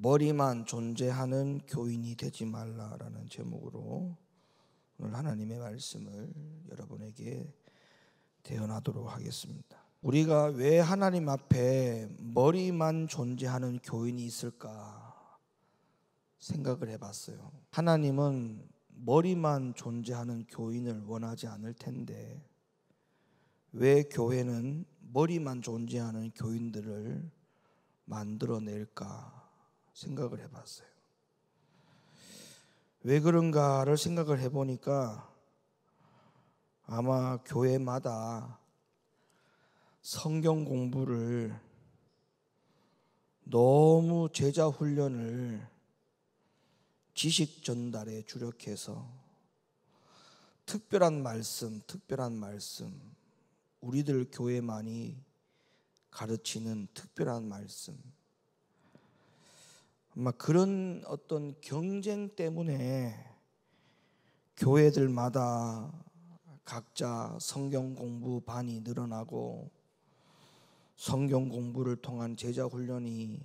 머리만 존재하는 교인이 되지 말라라는 제목으로 오늘 하나님의 말씀을 여러분에게 대언하도록 하겠습니다. 우리가 왜 하나님 앞에 머리만 존재하는 교인이 있을까 생각을 해봤어요. 하나님은 머리만 존재하는 교인을 원하지 않을 텐데 왜 교회는 머리만 존재하는 교인들을 만들어낼까 생각을 해봤어요. 왜 그런가를 생각을 해보니까 아마 교회마다 성경 공부를 너무 제자 훈련을 지식 전달에 주력해서 특별한 말씀 우리들 교회만이 가르치는 특별한 말씀, 아마 그런 어떤 경쟁 때문에 교회들마다 각자 성경 공부 반이 늘어나고 성경 공부를 통한 제자 훈련이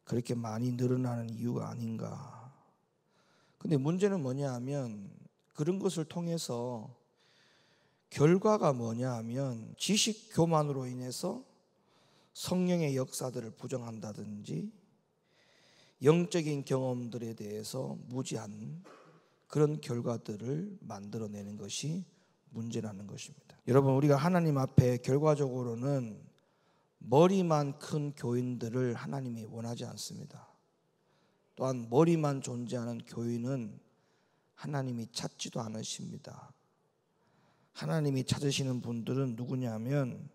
그렇게 많이 늘어나는 이유가 아닌가. 근데 문제는 뭐냐 하면 그런 것을 통해서 결과가 뭐냐 하면 지식 교만으로 인해서 성령의 역사들을 부정한다든지 영적인 경험들에 대해서 무지한 그런 결과들을 만들어내는 것이 문제라는 것입니다. 여러분, 우리가 하나님 앞에 결과적으로는 머리만 큰 교인들을 하나님이 원하지 않습니다. 또한 머리만 존재하는 교인은 하나님이 찾지도 않으십니다. 하나님이 찾으시는 분들은 누구냐면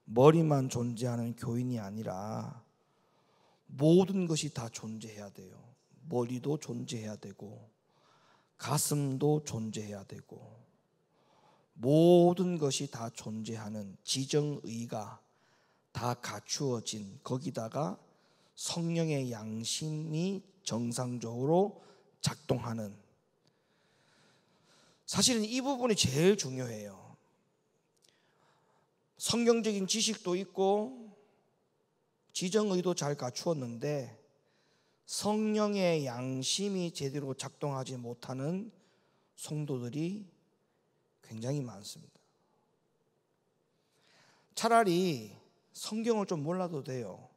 머리만 존재하는 교인이 아니라 모든 것이 다 존재해야 돼요. 머리도 존재해야 되고 가슴도 존재해야 되고 모든 것이 다 존재하는 지정의가 다 갖추어진, 거기다가 성령의 양심이 정상적으로 작동하는, 사실은 이 부분이 제일 중요해요. 성경적인 지식도 있고 지정의도 잘 갖추었는데 성령의 양심이 제대로 작동하지 못하는 성도들이 굉장히 많습니다. 차라리 성경을 좀 몰라도 돼요.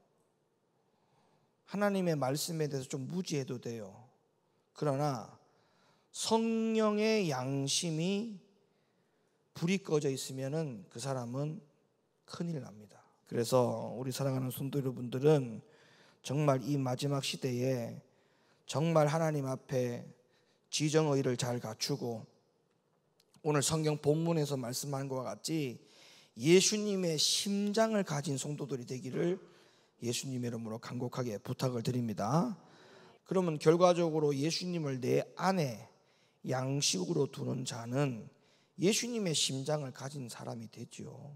하나님의 말씀에 대해서 좀 무지해도 돼요. 그러나 성령의 양심이 불이 꺼져 있으면은 그 사람은 큰일 납니다. 그래서 우리 사랑하는 성도 여러분들은 정말 이 마지막 시대에 정말 하나님 앞에 지정의를 잘 갖추고 오늘 성경 본문에서 말씀한 것과 같이 예수님의 심장을 가진 성도들이 되기를 예수님의 이름으로 간곡하게 부탁을 드립니다. 그러면 결과적으로 예수님을 내 안에 양식으로 두는 자는 예수님의 심장을 가진 사람이 되죠.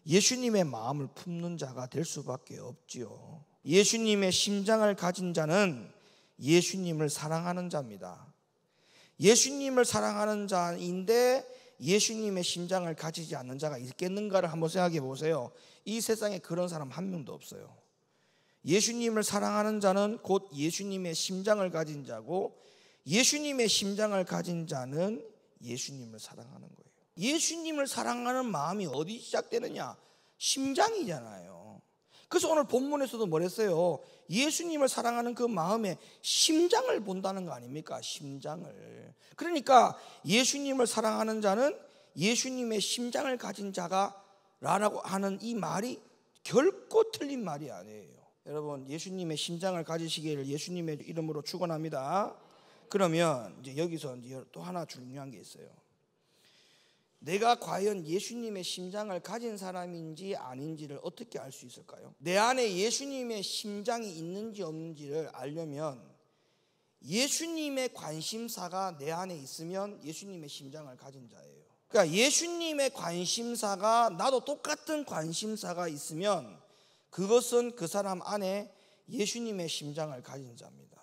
예수님의 마음을 품는 자가 될 수밖에 없지요. 예수님의 심장을 가진 자는 예수님을 사랑하는 자입니다. 예수님을 사랑하는 자인데 예수님의 심장을 가지지 않는 자가 있겠는가를 한번 생각해 보세요. 이 세상에 그런 사람 한 명도 없어요. 예수님을 사랑하는 자는 곧 예수님의 심장을 가진 자고 예수님의 심장을 가진 자는 예수님을 사랑하는 거예요. 예수님을 사랑하는 마음이 어디 시작되느냐? 심장이잖아요. 그래서 오늘 본문에서도 뭐랬어요? 예수님을 사랑하는 그 마음의 심장을 본다는 거 아닙니까? 심장을. 그러니까 예수님을 사랑하는 자는 예수님의 심장을 가진 자가라고 하는 이 말이 결코 틀린 말이 아니에요. 여러분, 예수님의 심장을 가지시기를 예수님의 이름으로 축원합니다. 그러면 이제 여기서 이제 또 하나 중요한 게 있어요. 내가 과연 예수님의 심장을 가진 사람인지 아닌지를 어떻게 알 수 있을까요? 내 안에 예수님의 심장이 있는지 없는지를 알려면 예수님의 관심사가 내 안에 있으면 예수님의 심장을 가진 자예요. 그러니까 예수님의 관심사가 나도 똑같은 관심사가 있으면 그것은 그 사람 안에 예수님의 심장을 가진 자입니다.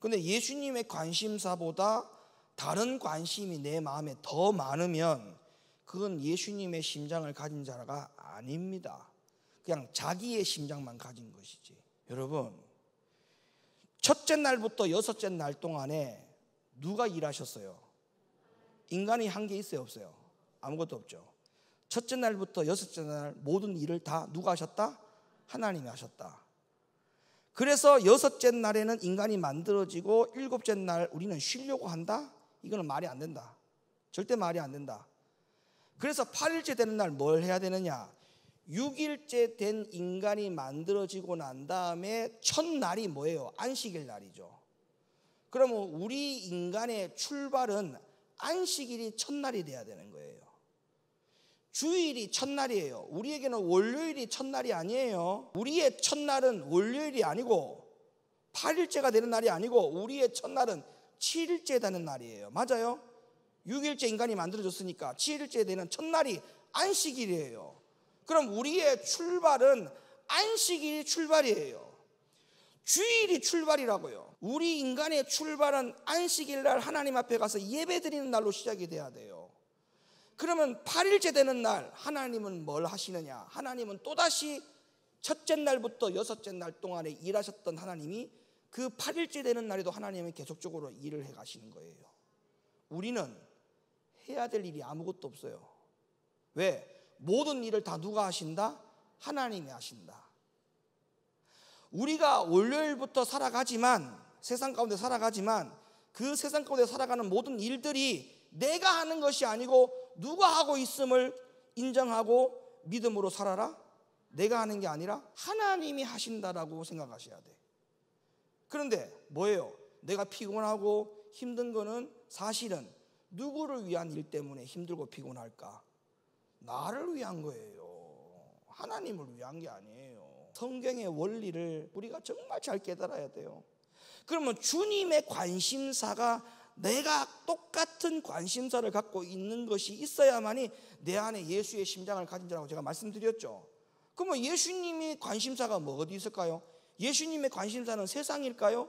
그런데 예수님의 관심사보다 다른 관심이 내 마음에 더 많으면 그건 예수님의 심장을 가진 자가 아닙니다. 그냥 자기의 심장만 가진 것이지. 여러분, 첫째 날부터 여섯째 날 동안에 누가 일하셨어요? 인간이 한 게 있어요, 없어요? 아무것도 없죠. 첫째 날부터 여섯째 날 모든 일을 다 누가 하셨다? 하나님이 하셨다. 그래서 여섯째 날에는 인간이 만들어지고 일곱째 날 우리는 쉬려고 한다? 이거는 말이 안 된다. 절대 말이 안 된다. 그래서 8일째 되는 날 뭘 해야 되느냐? 6일째 된 인간이 만들어지고 난 다음에 첫날이 뭐예요? 안식일 날이죠. 그러면 우리 인간의 출발은 안식일이 첫날이 돼야 되는 거예요. 주일이 첫날이에요. 우리에게는 월요일이 첫날이 아니에요. 우리의 첫날은 월요일이 아니고 8일째가 되는 날이 아니고 우리의 첫날은 7일째 되는 날이에요. 맞아요? 6일째 인간이 만들어졌으니까 7일째 되는 첫날이 안식일이에요. 그럼 우리의 출발은 안식일이 출발이에요. 주일이 출발이라고요. 우리 인간의 출발은 안식일 날 하나님 앞에 가서 예배 드리는 날로 시작이 돼야 돼요. 그러면 8일째 되는 날 하나님은 뭘 하시느냐? 하나님은 또다시 첫째 날부터 여섯째 날 동안에 일하셨던 하나님이 그 8일째 되는 날에도 하나님은 계속적으로 일을 해 가시는 거예요. 우리는 해야 될 일이 아무것도 없어요. 왜? 모든 일을 다 누가 하신다? 하나님이 하신다. 우리가 월요일부터 살아가지만, 세상 가운데 살아가지만 그 세상 가운데 살아가는 모든 일들이 내가 하는 것이 아니고 누가 하고 있음을 인정하고 믿음으로 살아라. 내가 하는 게 아니라 하나님이 하신다라고 생각하셔야 돼. 그런데 뭐예요? 내가 피곤하고 힘든 거는 사실은 누구를 위한 일 때문에 힘들고 피곤할까? 나를 위한 거예요. 하나님을 위한 게 아니에요. 성경의 원리를 우리가 정말 잘 깨달아야 돼요. 그러면 주님의 관심사가 내가 똑같은 관심사를 갖고 있는 것이 있어야만이 내 안에 예수의 심장을 가진 자라고 제가 말씀드렸죠. 그러면 예수님의 관심사가 뭐 어디 있을까요? 예수님의 관심사는 세상일까요?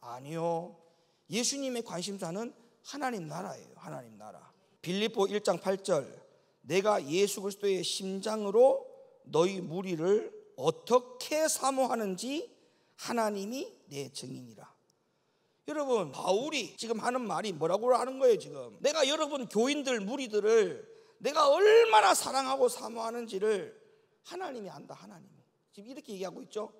아니요. 예수님의 관심사는 하나님 나라예요. 하나님 나라. 빌립보 1장 8절 내가 예수 그리스도의 심장으로 너희 무리를 어떻게 사모하는지 하나님이 내 증인이라. 여러분, 바울이 지금 하는 말이 뭐라고 하는 거예요? 지금 내가 여러분 교인들 무리들을 내가 얼마나 사랑하고 사모하는지를 하나님이 안다. 하나님이 지금 이렇게 얘기하고 있죠.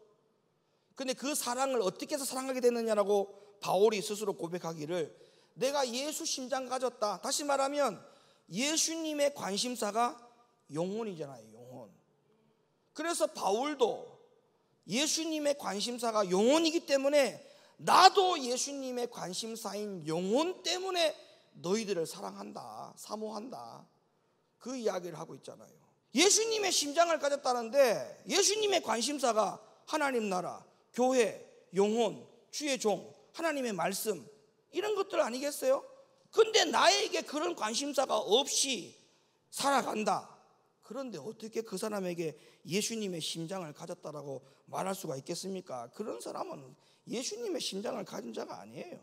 근데 그 사랑을 어떻게 해서 사랑하게 됐느냐라고 바울이 스스로 고백하기를 내가 예수 심장 가졌다. 다시 말하면 예수님의 관심사가 영혼이잖아요. 영혼. 그래서 바울도 예수님의 관심사가 영혼이기 때문에 나도 예수님의 관심사인 영혼 때문에 너희들을 사랑한다, 사모한다. 그 이야기를 하고 있잖아요. 예수님의 심장을 가졌다는데 예수님의 관심사가 하나님 나라, 교회, 영혼, 주의 종, 하나님의 말씀 이런 것들 아니겠어요? 근데 나에게 그런 관심사가 없이 살아간다. 그런데 어떻게 그 사람에게 예수님의 심장을 가졌다라고 말할 수가 있겠습니까? 그런 사람은 예수님의 심장을 가진 자가 아니에요.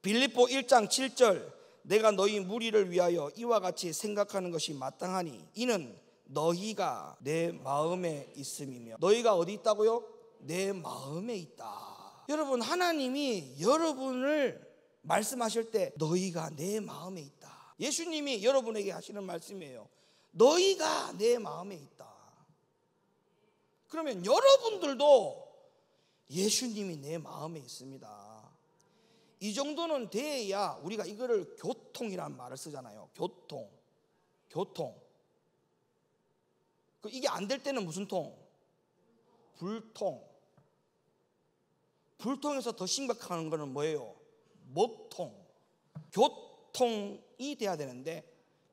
빌립보 1장 7절 내가 너희 무리를 위하여 이와 같이 생각하는 것이 마땅하니 이는 너희가 내 마음에 있음이며. 너희가 어디 있다고요? 내 마음에 있다. 여러분, 하나님이 여러분을 말씀하실 때 너희가 내 마음에 있다. 예수님이 여러분에게 하시는 말씀이에요. 너희가 내 마음에 있다. 그러면 여러분들도 예수님이 내 마음에 있습니다. 이 정도는 돼야 우리가 이거를 교통이라는 말을 쓰잖아요. 교통. 이게 안 될 때는 무슨 통? 불통. 불통에서 더 심각한 거는 뭐예요? 먹통. 교통이 돼야 되는데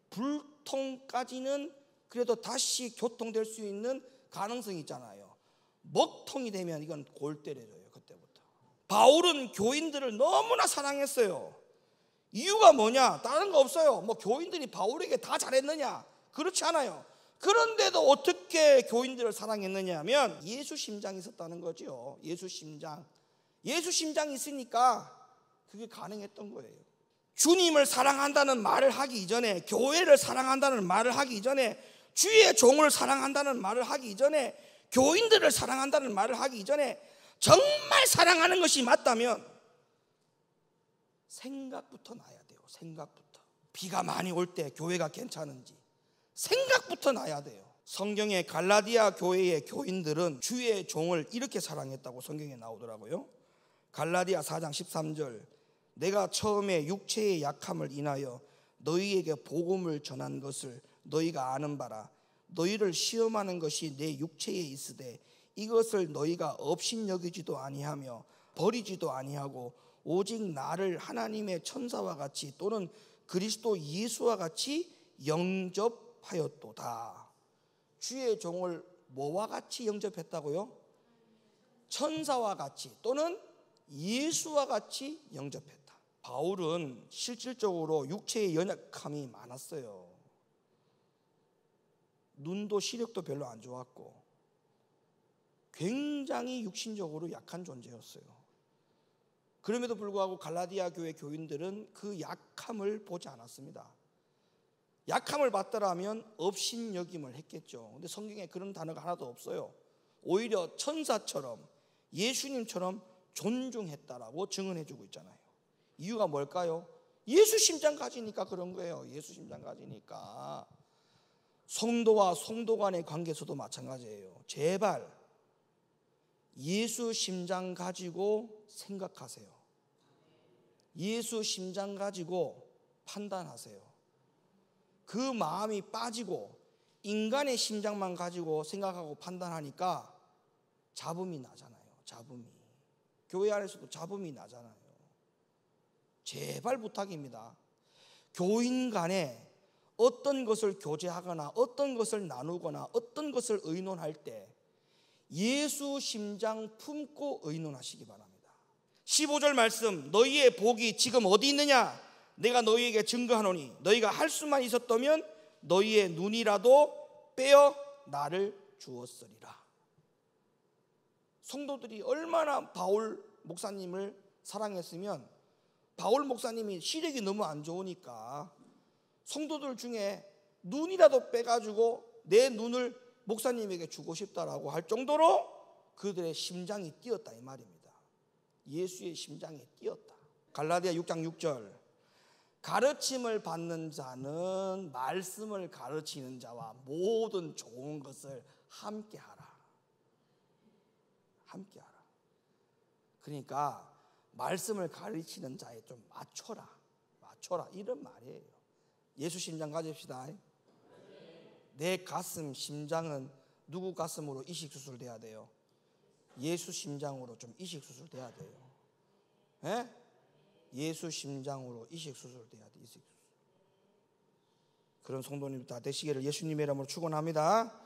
불통까지는 그래도 다시 교통될 수 있는 가능성이 있잖아요. 먹통이 되면 이건 골 때려줘요. 그때부터. 바울은 교인들을 너무나 사랑했어요. 이유가 뭐냐? 다른 거 없어요. 뭐 교인들이 바울에게 다 잘했느냐? 그렇지 않아요. 그런데도 어떻게 교인들을 사랑했느냐 하면 예수 심장이 있었다는 거죠. 예수 심장. 예수 심장이 있으니까 그게 가능했던 거예요. 주님을 사랑한다는 말을 하기 이전에, 교회를 사랑한다는 말을 하기 이전에, 주의 종을 사랑한다는 말을 하기 이전에, 교인들을 사랑한다는 말을 하기 이전에 정말 사랑하는 것이 맞다면 생각부터 나야 돼요. 생각부터. 비가 많이 올 때 교회가 괜찮은지 생각부터 나야 돼요. 성경의 갈라디아 교회의 교인들은 주의 종을 이렇게 사랑했다고 성경에 나오더라고요. 갈라디아 4장 13절, 내가 처음에 육체의 약함을 인하여 너희에게 복음을 전한 것을 너희가 아는 바라. 너희를 시험하는 것이 내 육체에 있으되 이것을 너희가 업신여기지도 아니하며 버리지도 아니하고 오직 나를 하나님의 천사와 같이 또는 그리스도 예수와 같이 영접하였도다. 주의 종을 뭐와 같이 영접했다고요? 천사와 같이 또는 예수와 같이 영접했다. 바울은 실질적으로 육체의 연약함이 많았어요. 눈도 시력도 별로 안 좋았고 굉장히 육신적으로 약한 존재였어요. 그럼에도 불구하고 갈라디아 교회 교인들은 그 약함을 보지 않았습니다. 약함을 봤더라면 업신여김을 했겠죠. 근데 성경에 그런 단어가 하나도 없어요. 오히려 천사처럼 예수님처럼 존중했다라고 증언해주고 있잖아요. 이유가 뭘까요? 예수 심장 가지니까 그런 거예요. 예수 심장 가지니까. 성도와 성도 간의 관계에서도 마찬가지예요. 제발 예수 심장 가지고 생각하세요. 예수 심장 가지고 판단하세요. 그 마음이 빠지고 인간의 심장만 가지고 생각하고 판단하니까 잡음이 나잖아요. 잡음이. 교회 안에서도 잡음이 나잖아요. 제발 부탁입니다. 교인 간에 어떤 것을 교제하거나 어떤 것을 나누거나 어떤 것을 의논할 때 예수 심장 품고 의논하시기 바랍니다. 15절 말씀, 너희의 복이 지금 어디 있느냐? 내가 너희에게 증거하노니 너희가 할 수만 있었다면 너희의 눈이라도 빼어 나를 주었으리라. 성도들이 얼마나 바울 목사님을 사랑했으면 바울 목사님이 시력이 너무 안 좋으니까 성도들 중에 눈이라도 빼가지고 내 눈을 목사님에게 주고 싶다라고 할 정도로 그들의 심장이 뛰었다 이 말입니다. 예수의 심장이 뛰었다. 갈라디아 6장 6절, 가르침을 받는 자는 말씀을 가르치는 자와 모든 좋은 것을 함께하라. 함께하라. 그러니까 말씀을 가르치는 자에 좀 맞춰라. 맞춰라 이런 말이에요. 예수 심장 가집시다. 내 가슴 심장은 누구 가슴으로 이식수술 돼야 돼요? 예수 심장으로 좀 이식수술 돼야 돼요. 예? 예수 심장으로 이식수술 돼야 돼. 이식수술. 그런 성도님 다 되시기를 예수님의 이름으로 축원합니다.